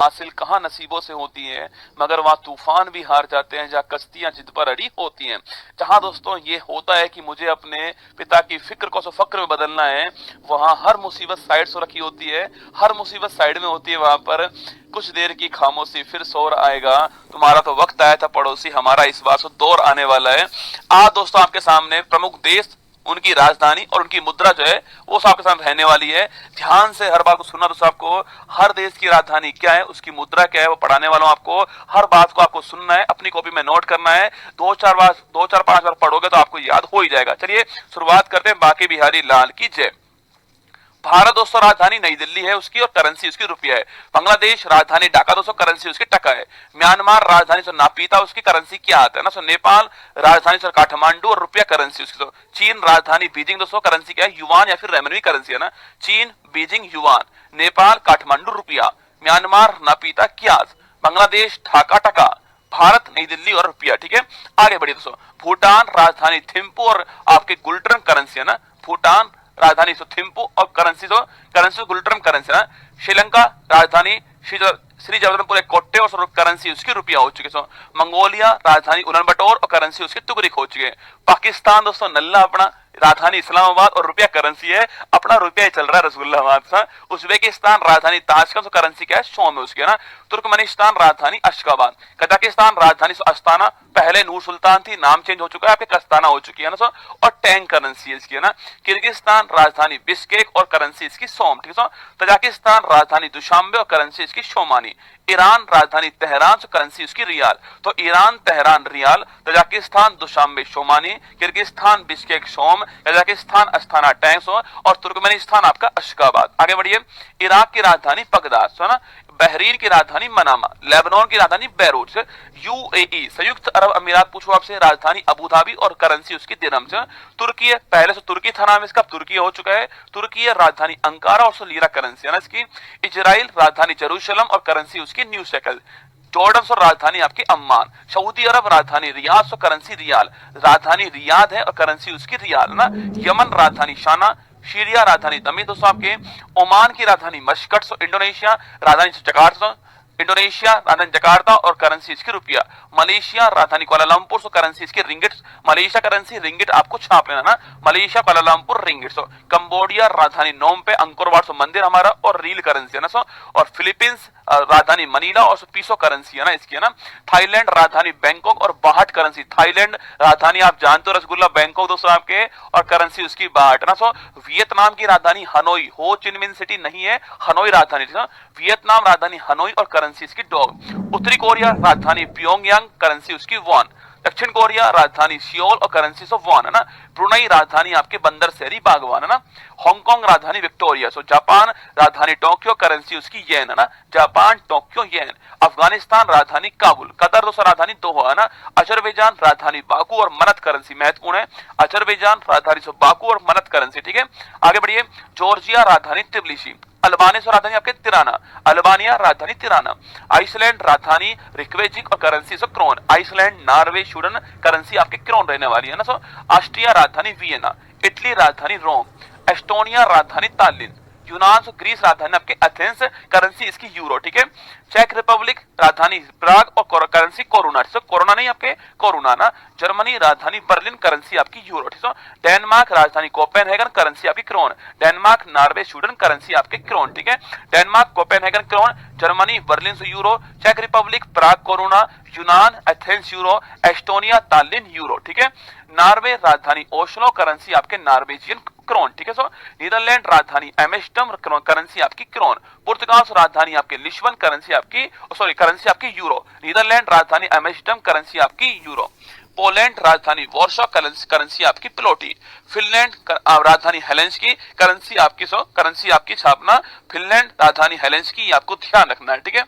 हासिल कहाँ नसीबों से होती है, मगर वहां तूफान भी हार जाते हैं जहाँ कश्तियां जिद पर अड़ी होती हैं। जहां दोस्तों ये होता है कि मुझे अपने पिता की फिक्र को सो फक्र में बदलना है, वहां हर मुसीबत साइड से रखी होती है, हर मुसीबत साइड में होती है। वहां पर कुछ देर की खामोशी फिर शोर आएगा, तुम्हारा तो वक्त आया था पड़ोसी, हमारा इस बार दौर आने वाला है। आज दोस्तों आपके सामने प्रमुख देश, उनकी राजधानी और उनकी मुद्रा जो है वो आपके साथ रहने वाली है। ध्यान से हर बात को सुनना दोस्तों, आपको हर देश की राजधानी क्या है, उसकी मुद्रा क्या है, वो पढ़ाने वालों आपको हर बात को आपको सुनना है, अपनी कॉपी में नोट करना है। दो चार पांच बार पढ़ोगे तो आपको याद हो ही जाएगा। चलिए शुरुआत करते हैं। बाकी बिहारी लाल की जय। भारत दोस्तों राजधानी नई दिल्ली है उसकी, और करेंसी उसकी रुपया है। बांग्लादेश राजधानी ढाका दोस्तों, करेंसी उसकी टका है। म्यांमार राजधानी से नापीता, उसकी करेंसी क्या आता है ना सो नेपाल राजधानी से काठमांडू और रुपया करेंसी उसकी। तो चीन राजधानी बीजिंग दोस्तों, करेंसी क्या है, युवान या फिर रेमनवी करेंसी है ना। चीन बीजिंग युवान, नेपाल काठमांडू रुपया, म्यांमार नापीता क्याज, बांग्लादेश ढाका टका, भारत नई दिल्ली और रुपया। ठीक है, आगे बढ़िए दोस्तों। भूटान राजधानी थिम्पू और आपके गुल्टर्म करेंसी है ना। भूटान राजधानी सो थिम्पू और करेंसी गुल्टर्म करेंसी ना। श्रीलंका राजधानी श्री जगदलपुर एक कोट्टे और करेंसी उसकी रुपया हो चुकी है। मंगोलिया राजधानी उलानबटोर और करेंसी उसकी तुगरिक हो चुकी है। पाकिस्तान दोस्तों नल्ला अपना राजधानी इस्लामाबाद और रुपया करेंसी है, अपना रुपया ही चल रहा है रसगुल्लाबाद सा। उज्बेकिस्तान राजधानी ताशकंद और करेंसी क्या है, शोम है उसकी है ना। तुर्कमेनिस्तान राजधानी अशगाबाद, कजाकिस्तान राजधानी अस्ताना, पहले नूर सुल्तान थी, नाम चेंज हो चुका है, आपके कस्ताना हो चुकी है ना सो, और टैंग करेंसी है इसकी है ना। किर्गिस्तान राजधानी बिश्केक और करेंसी इसकी सोम, ठीक है। तजाकिस्तान राजधानी दुशांबे और करेंसी इसकी शोमानी। ईरान राजधानी तेहरान से करेंसी उसकी रियाल। तो Iran Tehran rial, Tajikistan Dushanbe somoni, Kyrgyzstan Bishkek som, Kazakhstan Astana tenge और तुर्कमेनिस्तान आपका अशगाबाद। आगे बढ़िए। इराक की राजधानी बगदाद है ना। बहरीन की राजधानी मनामा, लेबनान की राजधानी बैरूत से। यूएई संयुक्त अरब अमीरात पूछो आपसे, राजधानी अबू धाबी और करेंसी उसकी दिरहम से। तुर्की पहले से तुर्की था नाम इसका, तुर्की हो चुका है। तुर्की राजधानी अंकारा और लीरा करेंसी है ना इसकी। इजराइल राजधानी जेरूशलम और करेंसी उसकी न्यू शेकल। जॉर्डन और राजधानी आपकी अम्मान। सऊदी अरब राजधानी रियाद और करेंसी रियाल, राजधानी रियाद है और करेंसी उसकी रियाल ना। यमन राजधानी शाना, सीरिया राजधानी दमिश्क दोस्तों आपके। ओमान की राजधानी मस्कट, इंडोनेशिया राजधानी जकार्ता, इंडोनेशिया राजधानी जकार्ता और करेंसी इसकी रुपया। मलेशिया राजधानी कुआलालंपुर, करेंसी इसकी रिंगिट, मलेशिया करेंसी रिंगिट आपको छाप लेना ना, मलेशिया कुआलालंपुर रिंगिट। कंबोडिया राजधानी नोम पे, अंकोरवाट मंदिर हमारा और रील करेंसी है ना। और फिलीपींस राजधानी मनीला और पीसो करेंसी है ना इसकी है ना। थाईलैंड राजधानी बैंकॉक और बाहट करेंसी। थाईलैंड राजधानी आप जानते हो रसगुल्ला बैंकॉक दोस्तों आपके, और करेंसी उसकी बाहट ना। वियतनाम की राजधानी हनोई, हो चिनमिन सिटी नहीं है, हनोई राजधानी। वियतनाम राजधानी हनोई और करेंसी इसकी डॉग। उत्तरी कोरिया राजधानी प्योंगयांग, करेंसी उसकी वॉन। दक्षिण कोरिया राजधानी सियोल और करेंसी सो वॉन है ना। ब्रुनई राजधानी आपके बंदर शहरी बागवान है ना। हांगकांग राजधानी विक्टोरिया। जापान राजधानी टोक्यो, करेंसी उसकी येन है ना। जापान टोक्यो येन। अफगानिस्तान राजधानी काबुल। कतर दोस्तों राजधानी दोहा है ना। अजरबैजान राजधानी बाकू और मनत, करेंसी महत्वपूर्ण है, अजरबैजान राजधानी सो बाकू और मनत करेंसी। ठीक है, आगे बढ़िए। जॉर्जिया राजधानी तिबिलिसी। अल्बानिया राजधानी आपके तिराना, अल्बानिया राजधानी तिराना। आइसलैंड राजधानी रिक्वेजिक और currency so krone. Iceland Norway Sweden, currency आपके क्रोन रहने वाली है ना। ऑस्ट्रिया राजधानी वियना। इटली राजधानी रोम। एस्टोनिया राजधानी तालिन। यूनान ग्रीस राजधानी आपके एथेंस, करेंसी इसकी यूरो। ठीक है, चेक रिपब्लिक राजधानी प्राग और करेंसी कोरोना। कोरोना नहीं आपके कोरोना ना। जर्मनी राजधानी बर्लिन, करेंसी आपकी यूरो। ठीक है, डेनमार्क राजधानी कोपेनहेगन, करेंसी आपकी krone. Denmark Norway Sweden, currency आपके क्रोन। ठीक है, Denmark Copenhagen krone, Germany Berlin से यूरो, चेक रिपब्लिक प्राग कोरोना, यूनान Athens euro, Estonia Tallinn euro. ठीक है, नॉर्वे राजधानी ओस्लो, करेंसी आपके नॉर्वेजियन क्रोन। ठीक है, नीदरलैंड राजधानी एम्स्टर्डम, करेंसी आपकी क्रोन। पुर्तगाल राजधानी आपके लिस्बन, करेंसी आपकी करेंसी आपकी यूरो। नीदरलैंड राजधानी एम्स्टर्डम, करेंसी आपकी यूरो। पोलैंड राजधानी वॉर्सो, करेंसी आपकी प्लोटी। फिनलैंड राजधानी हेलेंस्की, करेंसी आपकी छापना फिनलैंड राजधानी हेलेंस्की, आपको ध्यान रखना है। ठीक है,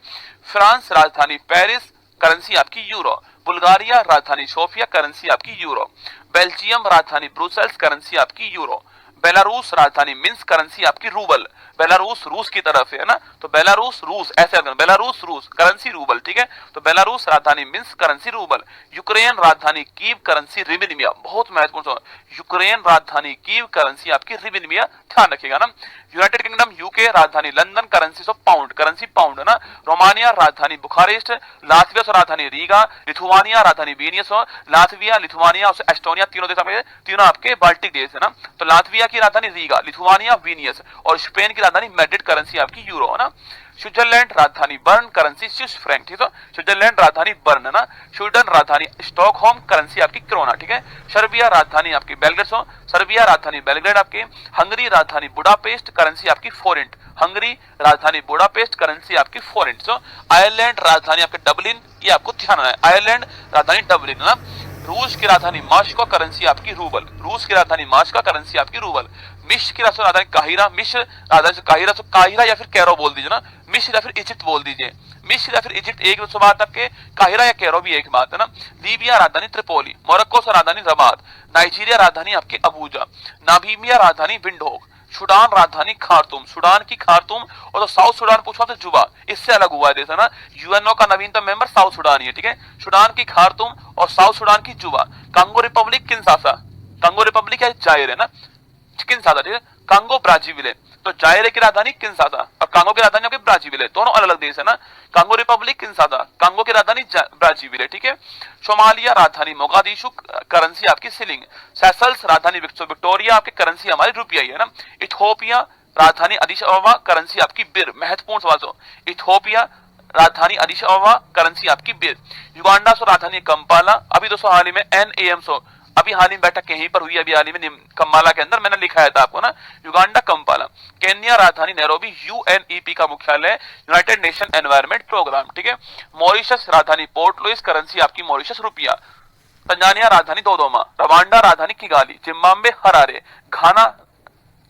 फ्रांस राजधानी पेरिस, करेंसी आपकी यूरो। बुल्गारिया राजधानी सोफिया, करेंसी आपकी यूरो। बेल्जियम राजधानी ब्रुसेल्स, करेंसी आपकी यूरो। बेलारूस राजधानी मिन्स्क, करेंसी आपकी रूबल। बेलारूस रूस की तरफ है ना, तो बेलारूस रूस ऐसे बेलारूस रूस, करेंसी रूबल, ठीक है। तो बेलारूस राजधानी मिन्स्क, करेंसी रूबल। यूक्रेन राजधानी कीव, करेंसी रिबिनिया, बहुत महत्वपूर्ण। यूक्रेन राजधानी कीव, करेंसी आपकी रिबिनिया, ध्यान रखिएगा ना। यूनाइटेड किंगडम यूके राजधानी London, currency of pound, currency pound है ना। रोमानिया राजधानी बुखारेस्ट, लातविया राजधानी रीगा, लिथुआनिया राजधानी विनियस, लातविया, लिथुआनिया और एस्टोनिया, तीनों देश आपके, तीनों आपके बाल्टिक देश है ना। तो लातविया की राजधानी रीगा, लिथुआनिया विनियस और स्पेन की राजधानी मैड्रिड, करेंसी आपकी यूरो है ना। स्विट्जरलैंड राजधानी बर्न, करेंसी स्विस फ्रैंक, ठीक है। स्विट्जरलैंड राजधानी बर्न है ना। स्वीडन राजधानी स्टॉकहोम, करेंसी आपकी क्रोना, ठीक है। सर्बिया राजधानी आपकी बेलग्रेड, सर्बिया राजधानी बेलग्रेड आपकी। हंगरी राजधानी बुडापेस्ट, करेंसी आपकी फोरेंट, हंगरी राजधानी बुडापेस्ट, करेंसी आपकी फोरेंट। आयरलैंड राजधानी आपके डबलिन, ये आपको ध्यान रखना है, आयरलैंड राजधानी डबलिन है ना। रूस की राजधानी मास्को, करेंसी आपकी रूबल, रूस की राजधानी मास्को, करेंसी आपकी रूबल। मिस्र की राजधानी काहिरा, मिस्र राजधानी काहिरा, तो काहिरा या फिर कैरो बोल दीजिए ना, मिस्र या फिर इजिप्ट बोल दीजिए, मिस्र या फिर इजिप्ट एक बात आपके, काहिरा या कैरो भी एक बात है ना। लीबिया राजधानी त्रिपोली, मोरक्को से राजधानी रबात, नाइजीरिया राजधानी आपकी अबूजा, नामीबिया राजधानी विंडहोक, सूडान राजधानी खार्तूम, सूडान की खार्तूम, और तो साउथ सूडान पूछा तो जुबा, इससे अलग हुआ है देश है ना। यूएनओ का नवीनतम मेंबर साउथ सूडान ही है, ठीक है। सूडान की खार्तूम और साउथ सूडान की जुबा। Congo Republic Kinshasa, Congo Republic है जाहिर है ना, किंशासा, ठीक है। कांगो ब्राजीविले, तो जायरे की राजधानी किंशासा और कांगो की राजधानी आपके ब्राजीविले, दोनों अलग अलग देश है ना। कांगो रिपब्लिक किंशासा, कांगो की राजधानी ब्राजीविले, ठीक है। सोमालिया राजधानी मोगादिशु, करेंसी आपकी सिलिंग। सेशल्स राजधानी विक्टोरिया, आपकी करेंसी हमारी रुपया ही है ना। इथियोपिया राजधानी अदिस अबबा, करेंसी आपकी बिर, महत्वपूर्ण सवाल। इथियोपिया राजधानी अदिस अबबा, करेंसी आपकी बिर। युगांडा सो राजधानी कंपाला, अभी दोस्तों हाल ही में NAM सो, अभी हाल ही में बैठक यहीं पर हुई, अभी हाल ही में कंपाला के अंदर, मैंने लिखाया था आपको ना, युगांडा कंपाला। केन्या राजधानी नैरोबी, UNEP का मुख्यालय, यूनाइटेड नेशन एनवायरमेंट प्रोग्राम, ठीक है। मॉरिशस राजधानी पोर्ट लुइस, करेंसी आपकी मॉरिशस रुपया। तंजानिया राजधानी दोदोमा, रवांडा राजधानी किगाली, जिम्बाब्वे हरारे, घाना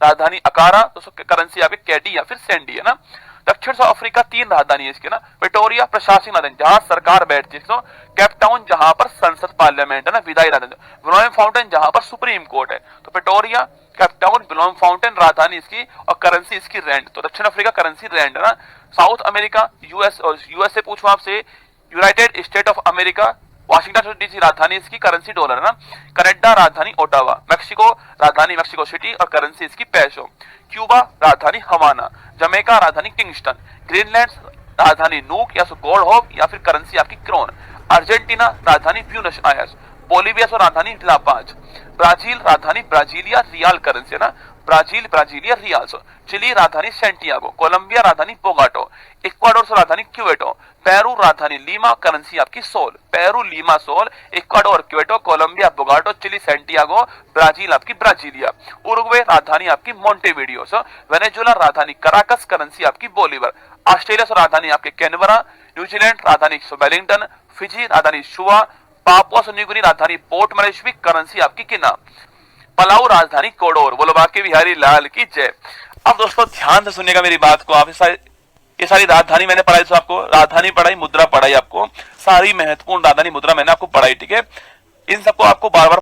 राजधानी अकारा, तो करेंसी आपकी कैडी या फिर सेंडी है ना। दक्षिण अफ्रीका तीन राजधानी है इसके ना, विक्टोरिया प्रशासनिक राजधानी जहां सरकार बैठती है, केप टाउन जहां पर संसद पार्लियामेंट है ना, विधायी राजधानी, ब्लोम फाउंटेन जहां पर सुप्रीम कोर्ट है। तो Victoria, Cape Town, Blom fountain राजधानी इसकी और करेंसी इसकी रैंड, तो दक्षिण अफ्रीका करेंसी रैंड है ना। साउथ अमेरिका यूएसए पूछो आपसे, United state of America, Washington DC राजधानी इसकी, करेंसी डॉलर है ना। कनाडा राजधानी ओटावा, मेक्सिको राजधानी मेक्सिको सिटी और करेंसी इसकी पेसो। क्यूबा राजधानी हवाना, जमैका राजधानी किंगस्टन, ग्रीनलैंड राजधानी नूक या गोल्ड होप या फिर करेंसी आपकी क्रोन, अर्जेंटीना राजधानी ब्यूनस आयर्स, बोलिविया सो राजधानी लापाज, ब्राजील राजधानी ब्राजीलिया रियाल, करेंसी है ना, ब्राजील ब्राजीलिया रियाल्स, चिली राजधानी सेंटियागो, कोलंबिया राजधानी बोगाटो, इक्वाडोर से राजधानी क्वेटो, पेरू राजधानी लीमा, करेंसी आपकी sol, Peru Lima sol, Ecuador Quito, Colombia Bogota, Chile Santiago, Brazil आपकी ब्राजीलिया, उरुग्वे राजधानी आपकी मोंटेविडियो, वेनेजुला राजधानी कराकस, करेंसी आपकी बोलीवर, ऑस्ट्रेलिया से राजधानी आपके कैनबरा, न्यूजीलैंड राजधानी वेलिंगटन, फिजी राजधानी शुआ, पापुआ न्यू गिनी राजधानी पोर्ट मोरेस्बी, करेंसी आपकी किना, पलाऊ राजधानी कोडोर। बोलो बाकी बिहारी लाल की जय। अब दोस्तों ध्यान से सुनिएगा मेरी बात को, आप ये सारी राजधानी मैंने पढ़ाई, तो आपको राजधानी पढ़ाई, मुद्रा पढ़ाई, आपको सारी महत्वपूर्ण राजधानी मुद्रा मैंने आपको पढ़ाई, ठीक है। इन सबको आपको बार बार